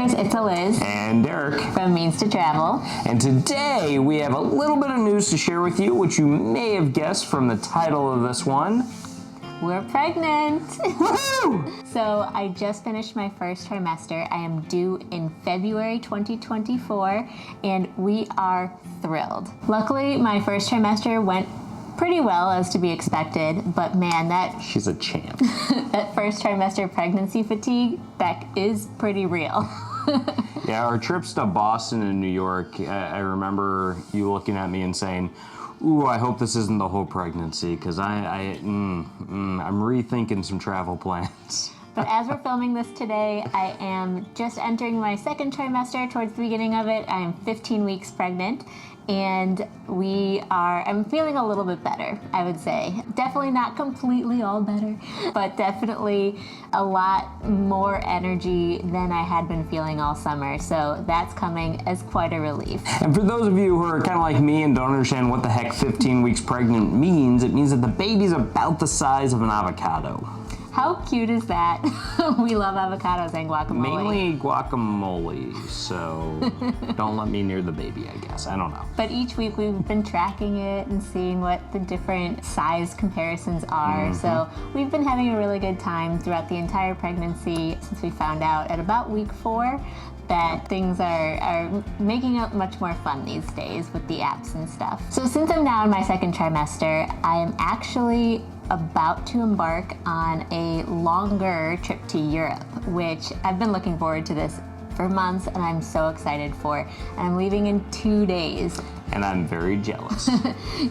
guys, it's Eliz and Derek from Means to Travel. And today we have a little bit of news to share with you, which you may have guessed from the title of this one. We're pregnant! Woohoo! So I just finished my first trimester. I am due in February 2024 and we are thrilled. Luckily, my first trimester went pretty well, as to be expected, but man, she's a champ. that first trimester pregnancy fatigue, that is pretty real. Yeah, our trips to Boston and New York, I remember you looking at me and saying, ooh, I hope this isn't the whole pregnancy, because I'm rethinking some travel plans. But as we're filming this today, I am just entering my second trimester. Towards the beginning of it, I am 15 weeks pregnant, and I'm feeling a little bit better, I would say. Definitely not completely all better, but definitely a lot more energy than I had been feeling all summer. So that's coming as quite a relief. And for those of you who are kind of like me and don't understand what the heck 15 weeks pregnant means, it means that the baby's about the size of an avocado. How cute is that? We love avocados and guacamole. Mainly guacamole, so don't let me near the baby, I guess. I don't know. But each week we've been tracking it and seeing what the different size comparisons are. So we've been having a really good time throughout the entire pregnancy since we found out at about week 4 that things are making it much more fun these days with the apps and stuff. So since I'm now in my second trimester, I am actually about to embark on a longer trip to Europe, which I've been looking forward to this for months and I'm so excited for. And I'm leaving in 2 days. And I'm very jealous.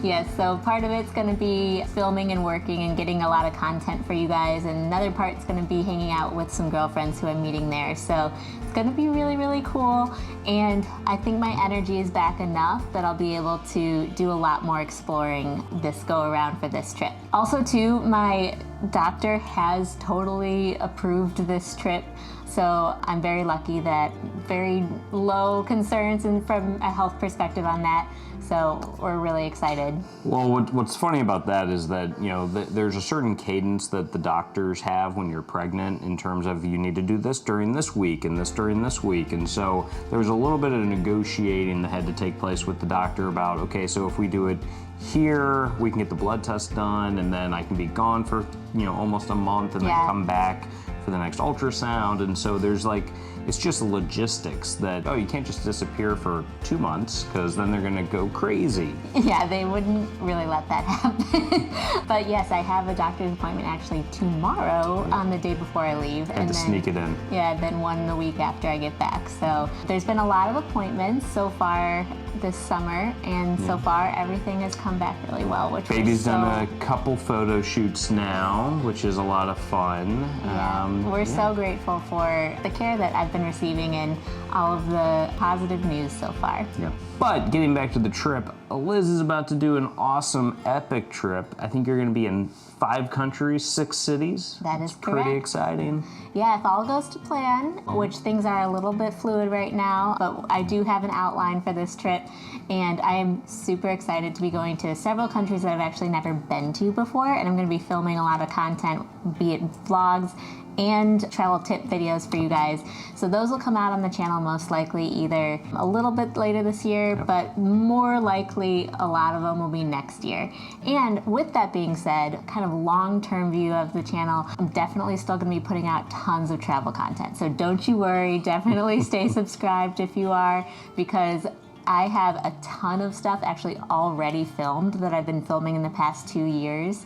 Yes, so part of it's gonna be filming and working and getting a lot of content for you guys, and another part's gonna be hanging out with some girlfriends who I'm meeting there. So it's gonna be really, really cool, and I think my energy is back enough that I'll be able to do a lot more exploring this go around for this trip. Also too, my doctor has totally approved this trip. So I'm very lucky that very low concerns and from a health perspective on that. So we're really excited. Well, what's funny about that is that, you know, there's a certain cadence that the doctors have when you're pregnant in terms of you need to do this during this week and this during this week. And so there's a little bit of negotiating that had to take place with the doctor about, okay, so if we do it here, we can get the blood test done and then I can be gone for, you know, almost a month and then come back for the next ultrasound. And so there's like, it's just logistics that, oh, you can't just disappear for 2 months because then they're gonna go crazy. Yeah, they wouldn't really let that happen. But yes, I have a doctor's appointment actually tomorrow on the day before I leave. And to sneak it in. Yeah, then one the week after I get back. So there's been a lot of appointments so far this summer, and so far everything has come back really well, which Baby's done a couple photo shoots now, which is a lot of fun. Yeah. We're so grateful for the care that I've been receiving and all of the positive news so far. Yeah. But getting back to the trip, Eliz is about to do an awesome, epic trip. I think you're going to be in 5 countries, 6 cities. That is correct. Pretty exciting. Yeah, if all goes to plan, which things are a little bit fluid right now, but I do have an outline for this trip, and I am super excited to be going to several countries that I've actually never been to before, and I'm going to be filming a lot of content, be it vlogs and travel tip videos for you guys. So those will come out on the channel most likely either a little bit later this year, but more likely a lot of them will be next year. And with that being said, kind of long-term view of the channel, I'm definitely still gonna be putting out tons of travel content. So don't you worry, definitely stay subscribed if you are, because I have a ton of stuff actually already filmed that I've been filming in the past 2 years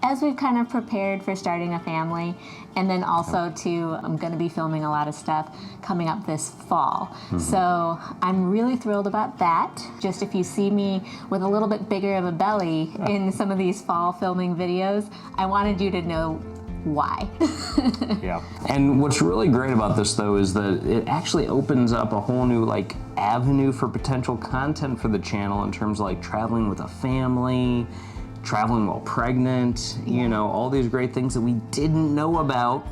as we've kind of prepared for starting a family. And then also too, I'm gonna be filming a lot of stuff coming up this fall. So I'm really thrilled about that. Just if you see me with a little bit bigger of a belly in some of these fall filming videos, I wanted you to know why. Yeah. And what's really great about this though is that it actually opens up a whole new like avenue for potential content for the channel in terms of like traveling with a family, traveling while pregnant, you know, all these great things that we didn't know about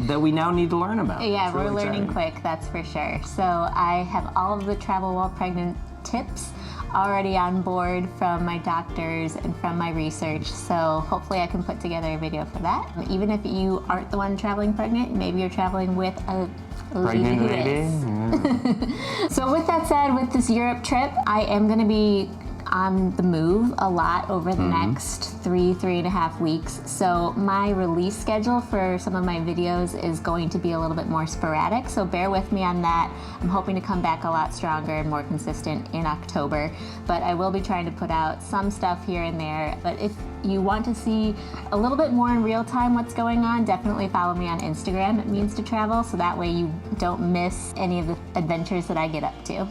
that we now need to learn about. Yeah, we're learning quick, that's for sure. So I have all of the travel while pregnant tips already on board from my doctors and from my research. So hopefully I can put together a video for that. Even if you aren't the one traveling pregnant, maybe you're traveling with a Pregnant lady? Yeah. So with that said, with this Europe trip, I am going to be on the move a lot over the next 3.5 weeks. So my release schedule for some of my videos is going to be a little bit more sporadic. So bear with me on that. I'm hoping to come back a lot stronger and more consistent in October. But I will be trying to put out some stuff here and there. But if you want to see a little bit more in real time what's going on, definitely follow me on Instagram at Means to Travel, so that way you don't miss any of the adventures that I get up to.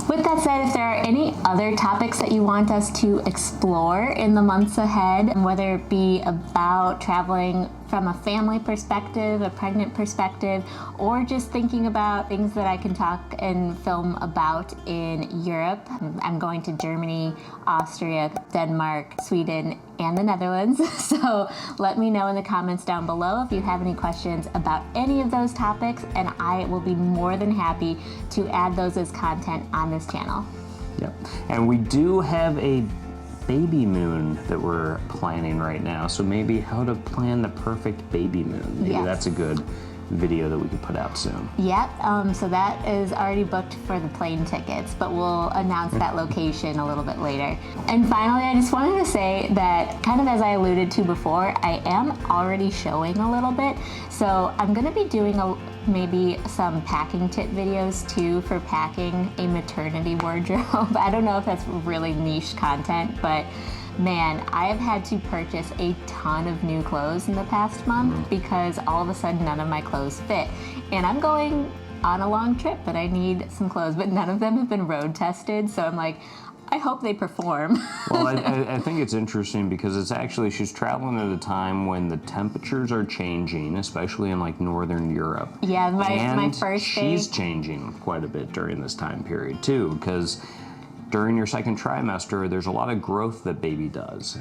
With that said, if there are any other topics that you want us to explore in the months ahead, whether it be about traveling from a family perspective, a pregnant perspective, or just thinking about things that I can talk and film about in Europe. I'm going to Germany, Austria, Denmark, Sweden, and the Netherlands. So let me know in the comments down below if you have any questions about any of those topics, and I will be more than happy to add those as content on this channel. Yep. And we do have a baby moon that we're planning right now. So maybe how to plan the perfect baby moon. Maybe that's a good video that we could put out soon. Yep, so that is already booked for the plane tickets, but we'll announce that location a little bit later. And finally, I just wanted to say that, kind of as I alluded to before, I am already showing a little bit. So I'm gonna be doing maybe some packing tip videos too for packing a maternity wardrobe. I don't know if that's really niche content, but man, I have had to purchase a ton of new clothes in the past month because all of a sudden none of my clothes fit. And I'm going on a long trip, but I need some clothes, but none of them have been road tested. So I'm like, I hope they perform. Well, I think it's interesting because it's actually, she's traveling at a time when the temperatures are changing, especially in like Northern Europe. Yeah, my first day. She's changing quite a bit during this time period too, because during your second trimester, there's a lot of growth that baby does.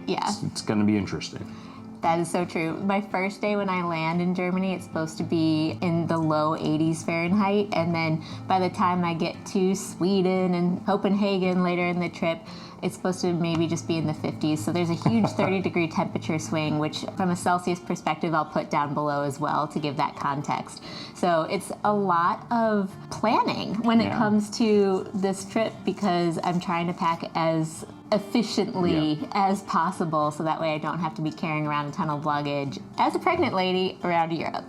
Yeah. It's going to be interesting. That is so true. My first day when I land in Germany, it's supposed to be in the low 80s Fahrenheit. And then by the time I get to Sweden and Copenhagen later in the trip, it's supposed to maybe just be in the 50s. So there's a huge 30-degree temperature swing, which from a Celsius perspective, I'll put down below as well to give that context. So it's a lot of planning when it comes to this trip because I'm trying to pack as efficiently as possible so that way I don't have to be carrying around a ton of luggage as a pregnant lady around Europe.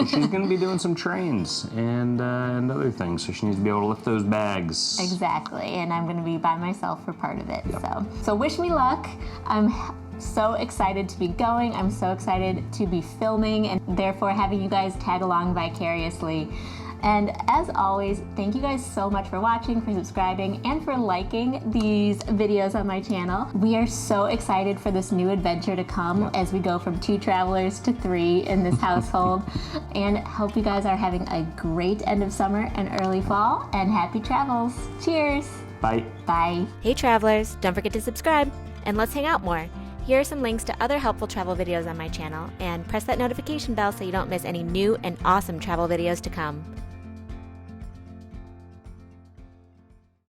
She's going to be doing some trains and other things, so she needs to be able to lift those bags. Exactly, and I'm going to be by myself for part of it. So wish me luck. I'm so excited to be going. I'm so excited to be filming and therefore having you guys tag along vicariously. And as always, thank you guys so much for watching, for subscribing, and for liking these videos on my channel. We are so excited for this new adventure to come as we go from 2 travelers to 3 in this household. And hope you guys are having a great end of summer and early fall, and happy travels. Cheers. Bye. Bye. Hey travelers, don't forget to subscribe, and let's hang out more. Here are some links to other helpful travel videos on my channel, and press that notification bell so you don't miss any new and awesome travel videos to come.